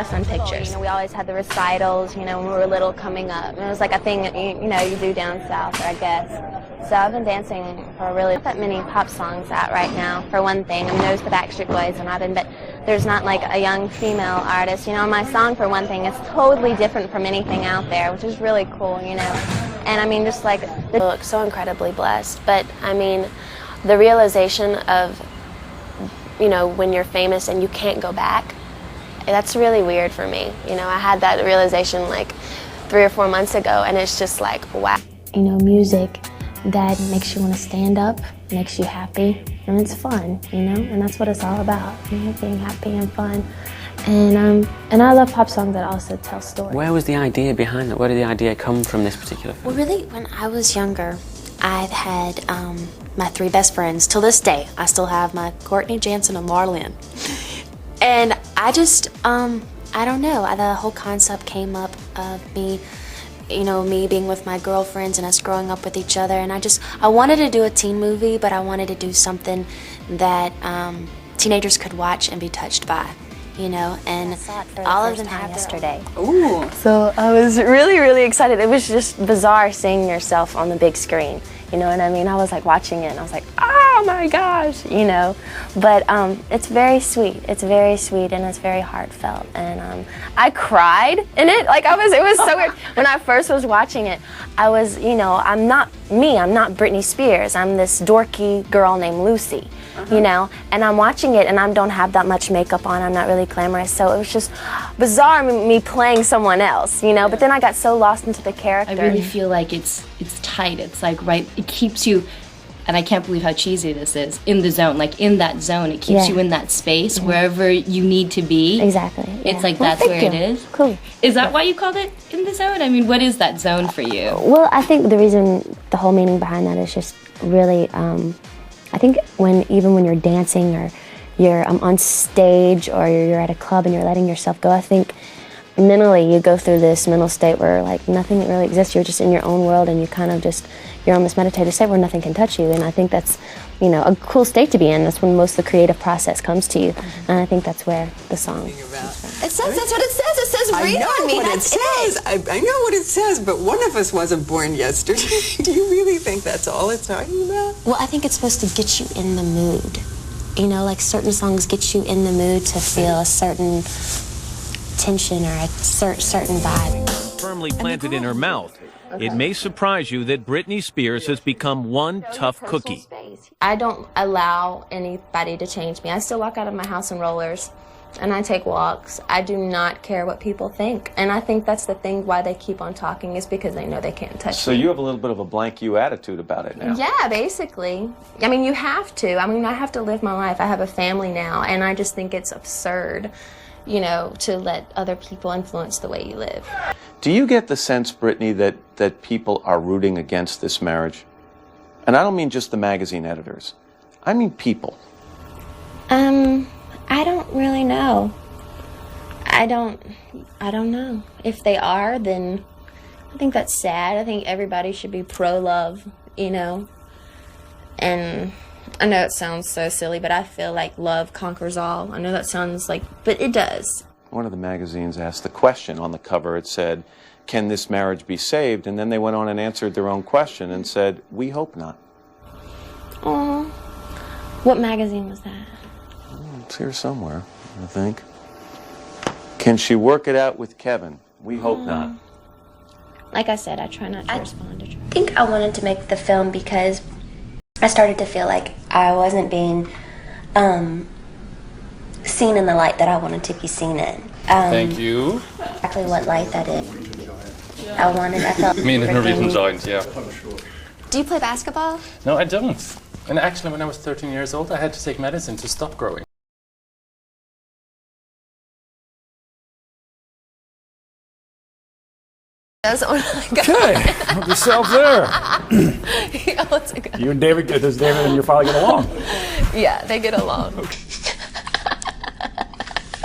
us on pictures. You know, we always had the recitals, you know, when we were little coming up. And it was like a thing that, you know, you do down south, I guess. So I've been dancing for really not that many pop songs out right now, for one thing. I mean, there's the Backstreet Boys and I've been, but there's not like a young female artist. You know, my song, for one thing, is totally different from anything out there, which is really cool, you know. And I mean, just like, I look so incredibly blessed. But I mean, the realization of, you know, when you're famous and you can't go back, that's really weird for me. You know, I had that realization like 3 or 4 months ago, and it's just like, wow. You know, music that makes you want to stand up, makes you happy, and it's fun, you know, and that's what it's all about, you know, being happy and fun. And I love pop songs that also tell stories. Where was the idea behind that? Where did the idea come from, this particular film? Well, really, when I was younger, I've had my 3 best friends. Till this day, I still have my Courtney, Jansen, and Marlene. And I just, I don't know, the whole concept came up of me, you know, me being with my girlfriends and us growing up with each other. And I wanted to do a teen movie, but I wanted to do something that teenagers could watch and be touched by. You know, and all of them have yesterday. Ooh. So I was really, really excited. It was just bizarre seeing yourself on the big screen. You know what I mean? I was like watching it and I was like, oh my gosh, you know. But it's very sweet. It's very sweet and it's very heartfelt. And I cried in it. Like it was so weird. When I first was watching it, I was, you know, I'm not Britney Spears. I'm this dorky girl named Lucy. You know, and I'm watching it and I don't have that much makeup on, I'm not really glamorous, so it was just bizarre me playing someone else, you know, but then I got so lost into the character. I really feel like it's tight, it's like right, it keeps you, and I can't believe how cheesy this is, in the zone, like in that zone, it keeps you in that space, wherever you need to be. Exactly. It's like that's where it is. Cool. Is that why you called it in the zone? I mean, what is that zone for you? Well, I think the whole meaning behind that is just really, I think even when you're dancing or you're on stage or you're at a club and you're letting yourself go, I think mentally you go through this mental state where like nothing really exists. You're just in your own world and you kind of just, you're on this meditative state where nothing can touch you. And I think that's, you know, a cool state to be in. That's when most of the creative process comes to you. And I think that's where the song comes from. It says, that's what it says. It says, breathe on me. That's it. I know what it says, but one of us wasn't born yesterday. Do you really think that's all it's talking about? Well, I think it's supposed to get you in the mood. You know, like certain songs get you in the mood to feel a certain tension or a certain vibe. Firmly planted in her mouth, it may surprise you that Britney Spears has become one tough cookie. I don't allow anybody to change me. I still walk out of my house in rollers and I take walks. I do not care what people think. And I think that's the thing why they keep on talking, is because they know they can't touch me. So you have a little bit of a blank you attitude about it now. Yeah, basically. I mean, you have to. I mean, I have to live my life. I have a family now, and I just think it's absurd, you know, to let other people influence the way you live. Do you get the sense, Britney, that people are rooting against this marriage? And I don't mean just the magazine editors. I mean people. I don't really know. I don't know. If they are, then I think that's sad. I think everybody should be pro-love, you know. And I know it sounds so silly, but I feel like love conquers all. I know that sounds like, but it does. One of the magazines asked the question on the cover. It said, can this marriage be saved? And then they went on and answered their own question and said, we hope not. Oh, what magazine was that? It's here somewhere, I think. Can she work it out with Kevin? We hope not. Like I said, I try not to respond to Trump. I think I wanted to make the film because I started to feel like I wasn't being seen in the light that I wanted to be seen in. Thank you. Exactly what light that is. I felt... Me and the Norwegian Giants, yeah. Do you play basketball? No, I don't. And actually, when I was 13 years old, I had to take medicine to stop growing. Okay, help yourself there. Yeah, let's go. You and David, does David and your father get along? Yeah, they get along.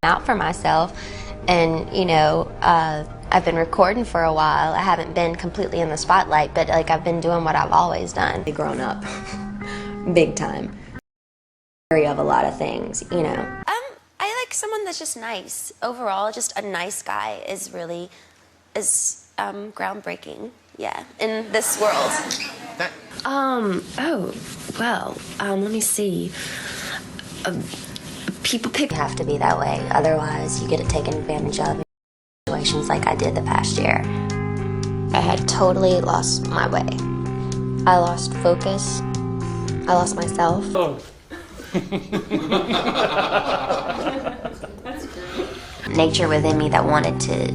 Out for myself, and you know, I've been recording for a while. I haven't been completely in the spotlight, but like I've been doing what I've always done. I've grown up, big time. Of a lot of things, you know. I like like someone that's just nice. Overall, just a nice guy is groundbreaking. Yeah, in this world. Let me see. People have to be that way, otherwise you get it taken advantage of in situations like I did the past year. I had totally lost my way. I lost focus. I lost myself. Oh. Nature within me that wanted to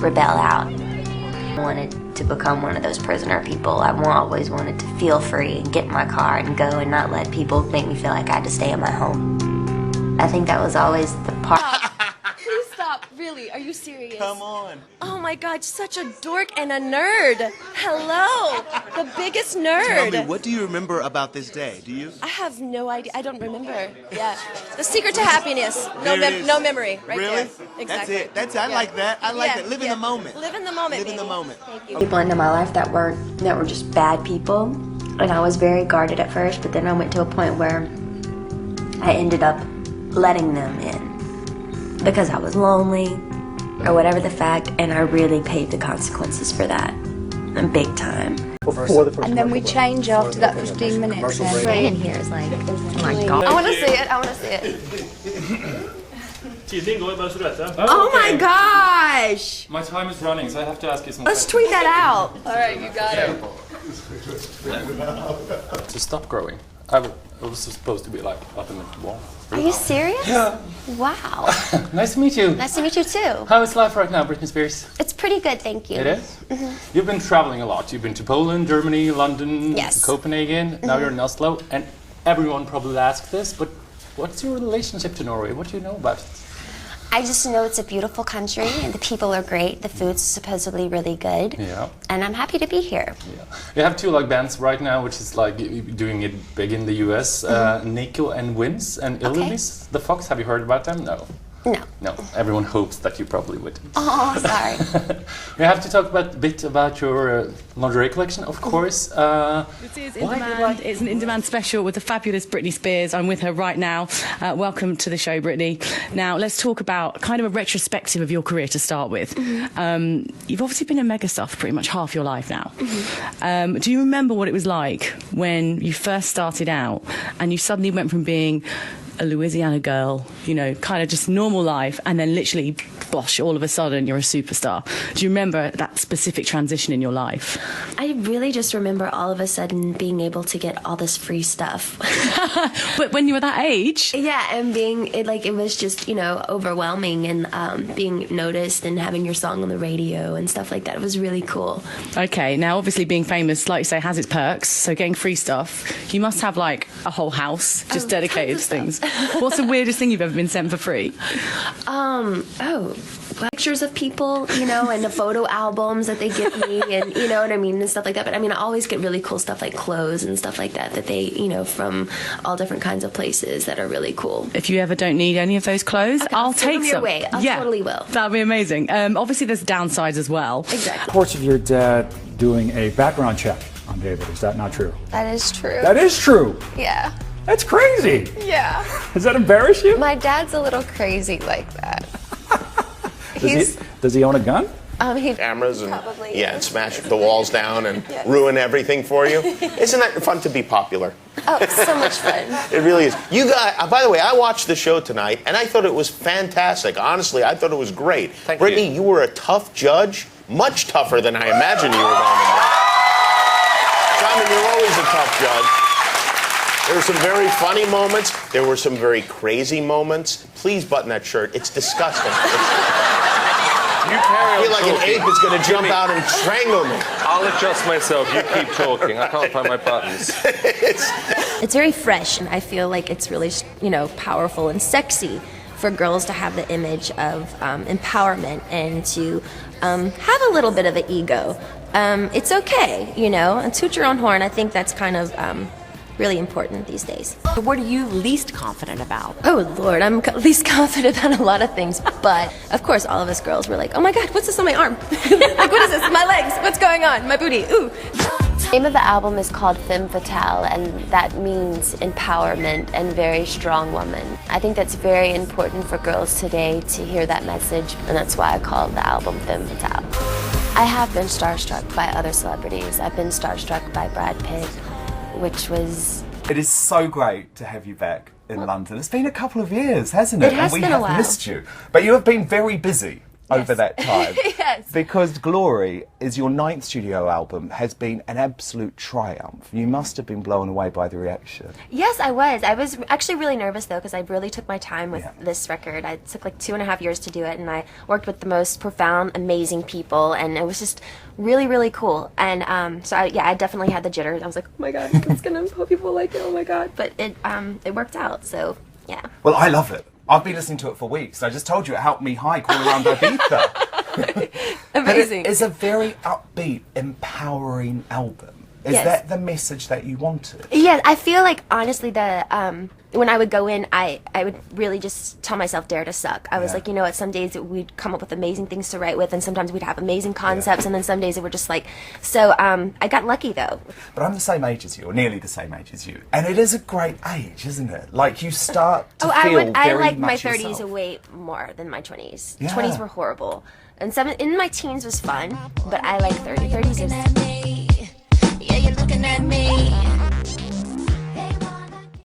rebel out. I wanted to become one of those prisoner people. I always wanted to feel free and get in my car and go and not let people make me feel like I had to stay at my home. I think that was always the part. Please stop. Really, are you serious? Come on. Oh my God, such a dork and a nerd. Hello, the biggest nerd. Tell me, what do you remember about this day? Do you? I have no idea. I don't remember. Yeah. The secret to happiness. No memory. Right really? there. Exactly. That's it. I like that. I like that. Live in the moment. Live in the moment. Live in the moment. Thank you. People into my life that were just bad people, and I was very guarded at first, but then I went to a point where I ended up letting them in because I was lonely or whatever the fact, and I really paid the consequences for that, and big time. And then we change after that 15 minutes. Right in here is like, oh my God. I want to see it. I want to see it. Oh my gosh! My time is running, so I have to ask you some Let's tweet that out. All right, you got it. To stop growing. I was supposed to be like up in the wall. Are you serious? Yeah. Wow. Nice to meet you. Nice to meet you too. How is life right now, Britney Spears? It's pretty good, thank you. It is? You've been traveling a lot. You've been to Poland, Germany, London, yes. Copenhagen. Now you're in Oslo. And everyone probably asks this, but what's your relationship to Norway? What do you know about it? I just know it's a beautiful country, and the people are great. The food's supposedly really good. Yeah. And I'm happy to be here. Yeah. You have two bands right now, which is doing it big in the US. Nico and Wins and Illemis. The Fox, have you heard about them? No. No. No. Everyone hopes that you probably would. Oh, sorry. We have to talk a bit about your lingerie collection, of course. This is In Demand. It's an In Demand special with the fabulous Britney Spears. I'm with her right now. Welcome to the show, Britney. Now, let's talk about kind of a retrospective of your career to start with. You've obviously been a megastar for pretty much half your life now. Do you remember what it was like when you first started out and you suddenly went from being a Louisiana girl, kind of just normal life, and then literally, bosh, all of a sudden you're a superstar? Do you remember that specific transition in your life? I really just remember all of a sudden being able to get all this free stuff. But when you were that age? Yeah, and it was just, overwhelming, and being noticed and having your song on the radio and stuff like that. It was really cool. Okay, now obviously being famous, like you say, has its perks. So getting free stuff, you must have a whole house just dedicated to things. What's the weirdest thing you've ever been sent for free? Pictures of people, and the photo albums that they give me, and you know what I mean, and stuff like that. But I always get really cool stuff like clothes and stuff like that they, from all different kinds of places that are really cool. If you ever don't need any of those clothes, okay, I'll take some. Your way. I totally will. That'd be amazing. Obviously, there's downsides as well. Exactly. Reports of your dad doing a background check on David. Is that not true? That is true. That is true. Yeah. That's crazy. Yeah. Does that embarrass you? My dad's a little crazy like that. Does he own a gun? Cameras and and smash the walls down and ruin everything for you. Isn't that fun to be popular? Oh, so much fun. It really is. You guys, by the way, I watched the show tonight and I thought it was fantastic. Honestly, I thought it was great. Brittany, you were a tough judge, much tougher than I imagined you were going to be. Simon, you're always a tough judge. There were some very funny moments. There were some very crazy moments. Please button that shirt. It's disgusting. I feel like an ape is going to jump out and strangle me. I'll adjust myself. You keep talking. I can't find my buttons. It's very fresh, and I feel like it's really, powerful and sexy for girls to have the image of empowerment and to have a little bit of an ego. It's okay, and toot your own horn. I think that's kind of really important these days. What are you least confident about? Oh Lord, I'm least confident about a lot of things, but of course all of us girls were like, oh my God, what's this on my arm? Like, what is this? My legs, what's going on? My booty, ooh. The name of the album is called Femme Fatale, and that means empowerment and very strong woman. I think that's very important for girls today to hear that message, and that's why I call the album Femme Fatale. I have been starstruck by other celebrities. I've been starstruck by Brad Pitt, which was... It is so great to have you back in London. It's been a couple of years, hasn't it? It has and we been a have while. missed you. But you have been very busy over that time. Yes. Because Glory is your 9th studio album, has been an absolute triumph. You must have been blown away by the reaction. Yes, I was. I was actually really nervous, though, because I really took my time with this record. I took like 2.5 years to do it, and I worked with the most profound, amazing people, and it was just really, really cool. And so, I definitely had the jitters. I was like, oh my God, it's gonna, hope people like it, oh my God. But it worked out, so yeah. Well, I love it. I've been listening to it for weeks. I just told you it helped me hike all around Ibiza. Amazing. But it's a very upbeat, empowering album. Is that the message that you wanted? Yeah, I feel like, honestly, when I would go in, I would really just tell myself, dare to suck. I was like, you know what, some days we'd come up with amazing things to write with, and sometimes we'd have amazing concepts, and then some days it were just like, so I got lucky, though. But I'm the same age as you, or nearly the same age as you. And it is a great age, isn't it? Like, you start to feel I very like my much 30s yourself. way more than my 20s. Yeah. 20s were horrible. And in my teens was fun, but I like 30s is... Yeah, you're looking at me.